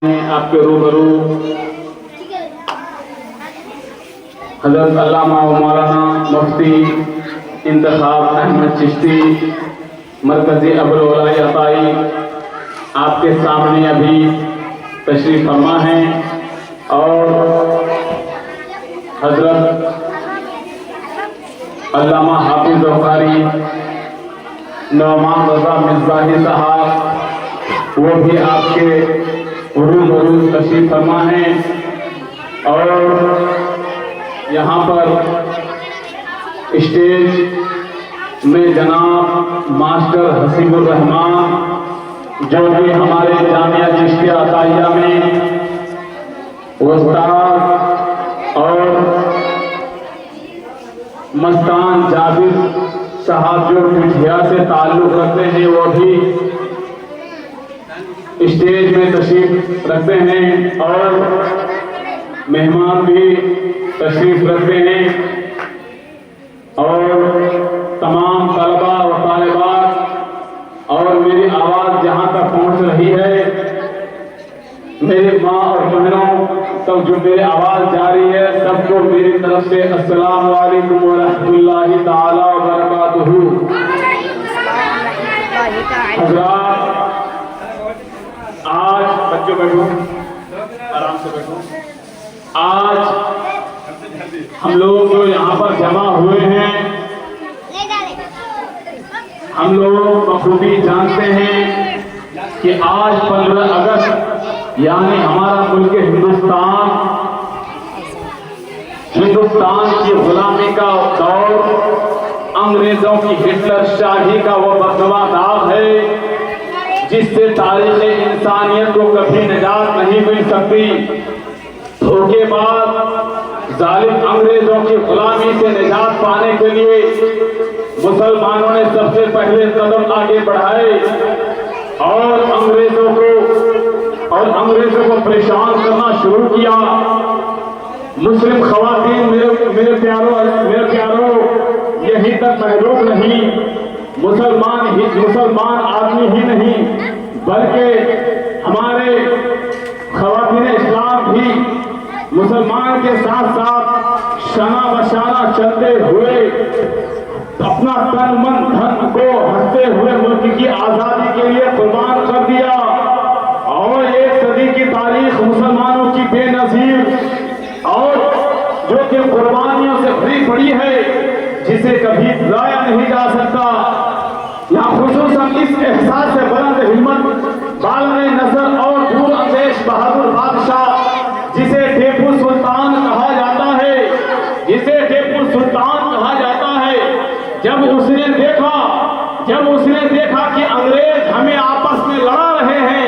आपके रूबरू हजरत अल्लामा व मौलाना मुफ्ती इंतखाब अहमद चिश्ती मरकज़ी अबुल उला अताई आपके सामने अभी तशरीफ़ फरमा हैं और हजरत अल्लामा हाफिज़ ज़फ़ारी नौमान रज़ा मिज़बाही साहब वो भी आपके रूबरू तशरीफ़ फरमा हैं और यहाँ पर स्टेज में जनाब मास्टर हसीबुर रहमान जो कि हमारे जामिया चिश्तिया अताइया में उस्ताद और मस्तान जाबिर साहब जो पिठिया से ताल्लुक़ रखते हैं वो भी स्टेज में तशरीफ रखते हैं और मेहमान भी तशरीफ रखते हैं और तमाम तलबा व तालिबात और मेरी आवाज़ जहाँ तक पहुँच रही है मेरी माँ और बहनों तक जो मेरी आवाज़ जा रही है सबको मेरी तरफ से अस्सलामु अलैकुम व रहमतुल्लाहि ताला व बरकातुहू। आज बच्चों बैठो, आराम से बैठो। आज हम लोग जो यहाँ पर जमा हुए हैं हम लोग बखूबी जानते हैं कि आज 15 अगस्त यानी हमारा मुल्क हिंदुस्तान की गुलामी का दौर, अंग्रेजों की हिटलर शाही का वो बदनवा दाग है जिससे तारीख़ इंसानियत को कभी निजात नहीं मिल सकती। धोखेबाज जालिम अंग्रेजों की गुलामी से निजात पाने के लिए मुसलमानों ने सबसे पहले कदम आगे बढ़ाए और अंग्रेजों को परेशान करना शुरू किया। मुस्लिम खवातीन मेरे प्यारों यही तक महदूद नहीं, मुसलमान आदमी ही नहीं बल्कि हमारे खवातीन इस्लाम भी मुसलमान के साथ साथ शना बशाना चलते हुए अपना तन मन धन को हंसते हुए मुल्क की आज़ादी के लिए कुर्बान कर दिया और 1 सदी की तारीख मुसलमानों की बेनज़ीर और जो कि कुर्बानियों से भरी पड़ी है जिसे कभी भुलाया नहीं जा सकता। यहाँ खुसूसन इस एहसास से बुलंद हिम्मत बालग़ नज़र और दूर अंदेश बहादुर बादशाह जिसे टीपू सुल्तान कहा जाता है, जब उसने देखा कि अंग्रेज हमें आपस में लड़ा रहे हैं,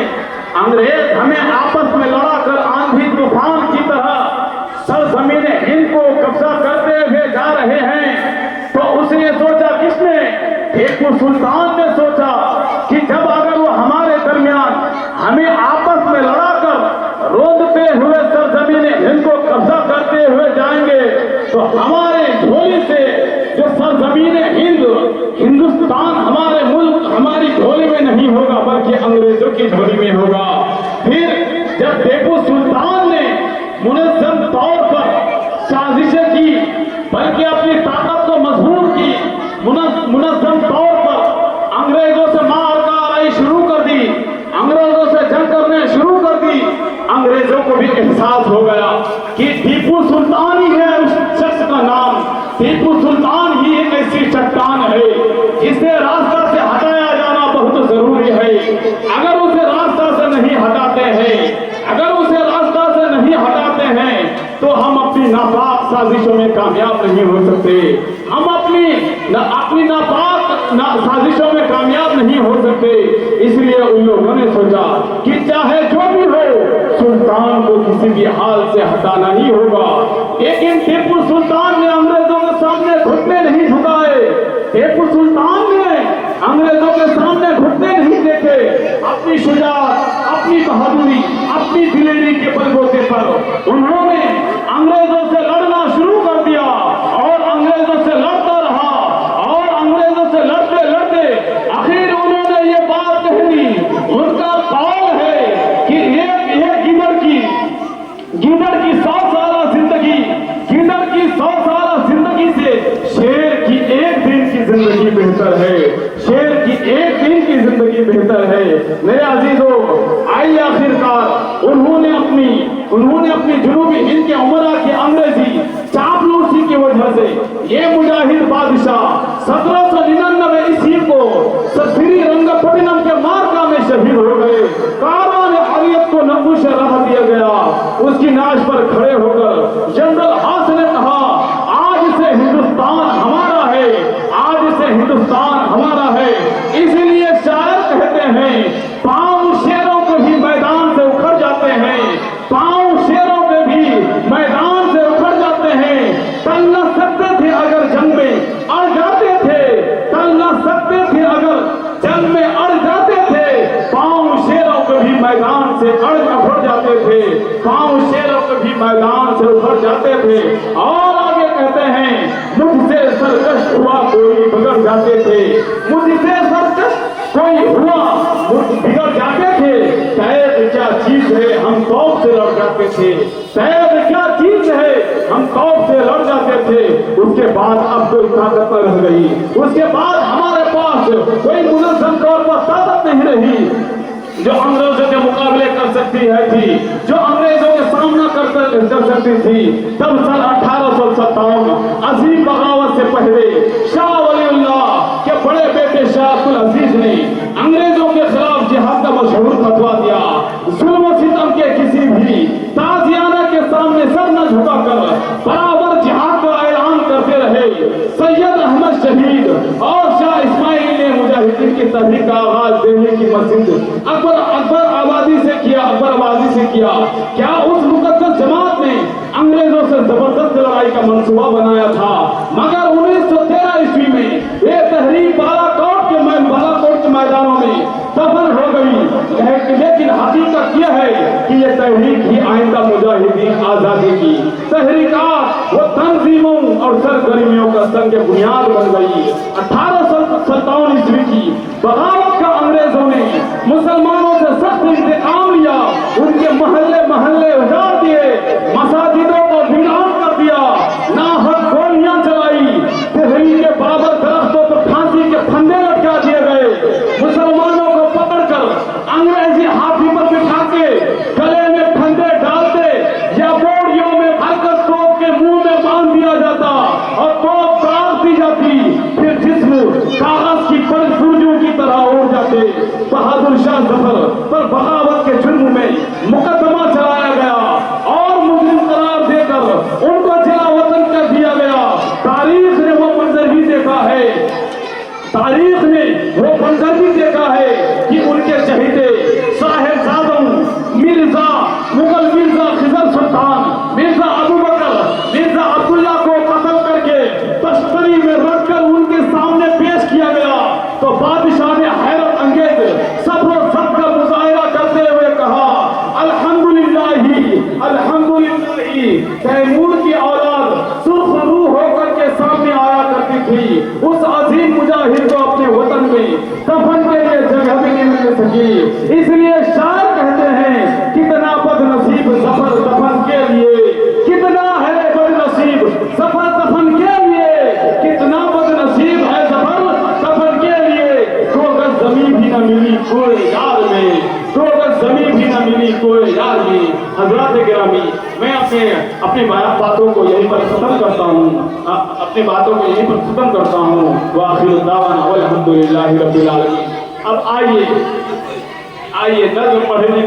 अंग्रेज हमें आपस में लड़ा कर आंधी तूफान की तरह सरजमीन हिंद को कब्जा करते हुए जा रहे हैं, तो उसने सोचा, किसने? टीपू सुल्तान ने सोचा कि जब अगर वो हमारे दरमियान हमें आपस में लड़ाकर रोंदते हुए सरजमीन हिंद को कब्जा करते हुए जाएंगे तो हमारे झोली से जो सरजमीन हिंदुस्तान हमारे मुल्क हमारी झोली में नहीं होगा बल्कि अंग्रेजों की झोली में होगा। फिर जब टीपू सुल्तान ने मुनज़्ज़म तौर पर साजिशें की बल्कि अपनी ताकत को मजबूत की, मुनज़्ज़म तौर पर अंग्रेजों से मार कारवाई शुरू कर दी, अंग्रेजों से जंग करने शुरू कर दी। अंग्रेजों को भी एहसास हो गया कि टीपू सुल्तान ही है उस शख्स का नाम, टीपू सुल्तान ही एक ऐसी चट्टान है जिसे रास्ता से हटाया जाना बहुत जरूरी है। अगर उसे रास्ता से नहीं हटाते हैं तो हम अपनी नापाक साजिशों में कामयाब नहीं हो सकते, हम अपनी नापाक साजिशों में कामयाब नहीं हो सकते। इसलिए उन लोगों ने सोचा कि चाहे जो भी हो सुल्तान को किसी भी हाल से हटाना ही होगा। लेकिन टीपू सुल्तान ने अंग्रेजों के सामने घुटने नहीं झुकाए, टीपू सुल्तान ने अंग्रेजों के सामने घुटने नहीं देखे। अपनी शुजाअत, अपनी बहादुरी, अपनी दिलेरी के बलबूते पर उन्होंने अंग्रेजों से लड़ना शुरू कर दिया और अंग्रेजों से लड़ता रहा और अंग्रेजों से लड़ते लड़ते आखिर उन्होंने ये बात कह दी। उनका कौल है कि एक गीदड़ की 100 साल जिंदगी, गीदड़ की 100 साल जिंदगी से शेर की एक दिन की जिंदगी बेहतर है, शेर की एक दिन की जिंदगी बेहतर है। मेरे अजीजों, आई आखिरकार उन्होंने अपनी जुनूबी हिंद के उमरा की अंग्रेजी चापलूसी की वजह से ये मुजाहिद बादशाह 1799 ईस्वी को श्री रंगपट्टनम के मार्का में शहीद हो गए। कारवान हरियत को नबूश राह दिया गया। उसकी नाश पर खड़े होकर जनरल हास ने कहा, आज से हिंदुस्तान हमारा है, आज से हिंदुस्तान हमारा है। इसलिए शायर कहते हैं, पांव शेरों को भी मैदान से उखड़ जाते हैं, पांव शेरों के भी मैदान से उखड़ जाते हैं। टल न सकते थे अगर जंग में अड़ जाते थे, टल न सकते थे अगर जंग में अड़ जाते थे। पांव शेरों को भी मैदान से उखड़ जाते थे, पांव शेरों को भी मैदान से उखड़ जाते थे। और आगे कहते हैं, मुझसे सरकश हुआ कोई बिगड़ जाते थे, मुझसे सरकश कोई हुआ बिगड़ जाते थे। तैर क्या चीज है हम तौब से लड़ जाते थे, तैर क्या चीज है हम तौब से लड़ जाते थे। उसके बाद अब कोई ताकत न रह गई, उसके बाद हमारे पास कोई मुनज़्ज़म तौर पर ताकत नहीं रही जो अंग्रेजों के मुकाबले कर सकती है थी, जो अंग्रेजों के सामना कर सकती थी। तब सन 1857 अजीम बगावत से पहले शाह वलीउल्लाह के बड़े बेटे शाह अब्दुल अजीज ने अंग्रेजों के खिलाफ जिहाद का मशहूर फतवा दिया। जुल्म सितम के किसी भी ताजियाना के सामने सर न झुकाकर बराबर जिहाद का ऐलान करते रहे। सैयद अहमद शहीद और शाह इस्माइल ने मुजाहिदीन की तहरीक का आगाज दिल्ली की मस्जिद अकबर आबादी से किया। क्या उस मुकद्दस जमात ने अंग्रेजों से जबरदस्त लड़ाई का मंसूबा बनाया था? मगर 1913 ईस्वी में ये तहरीक बालाकोट के मैदानों में दफन हो गई। लेकिन हकीकत यह है कि ये तहरीक ही आइंदा मुजाहिदीन आजादी की तहरीकात वो तंजीमों और सरगर्मियों का संग बुनियाद बन गई। 1857 ईस्वी की बगावत का अंग्रेजों ने मुसलमानों से सख्त इंतकाम लिया, उनके महल्ले महल्ले उजाड़ दिए, मसाजिदों को वीरान कर दिया, नाहक गोलियां चलाई, दिल्ली के बाबर दरख्तों पर फांसी के फंदे लटका दिए गए। मुसलमानों को पकड़कर अंग्रेजी हाथी पर बिठा के गले में फंदे डालते या बोरियों में भरकर तोप के मुंह में बांध दिया जाता और तोप काट दी जाती, फिर जिस्म कागज की पुर्जों की तरह उड़ जाते। बहादुर शाह जफर पर बगावत के जुर्म में मुकदमा चलाया गया और मुस्लिम करार देकर उनको जिला वतन कर दिया गया। तारीख ने वो मंजर भी देखा है, तारीख ने वो मंजर भी देखा है कि उनके चहेते साहेबजादों मिर्जा मुगल मिर्जा खिजर सुल्तान, मिर्जा अबू बकर, मिर्जा अब्दुल्ला को कत्ल करके तश्तरी में रखकर उनके सामने पेश किया गया। तो बादशाह ने हैरत अंगेज सब्र और सब्र का मुजाहिरा करते हुए कहा, अल्हम्दुलिल्लाही अल्हम्दुलिल्लाही। तैमूर की औलाद सुर्ख रूह होकर के सामने आया करती थी, उस अजीम मुजाहिद को अपने वतन में दफन के लिए जगह भी नहीं मिल सकी। इसलिए शायर कहते हैं, कितना बदनसीब सफर दफन के लिए, कितना है बदनसीब सफर दफन के लिए, कितना बदनसीब है सफर दफन के लिए। 2 गज जमीन भी न मिली कोई यार में, 2 गज जमीन भी न मिली कोई यार में। हजरात गिरामी, मैं अपनी बातों को यहीं पर खत्म करता हूँ, अपनी बातों को यहीं पर खत्म करता हूँ। व आखिर दावाना अल्हम्दुलिल्लाहि रब्बिल आलमीन। अब आइए नज़्म पढ़ने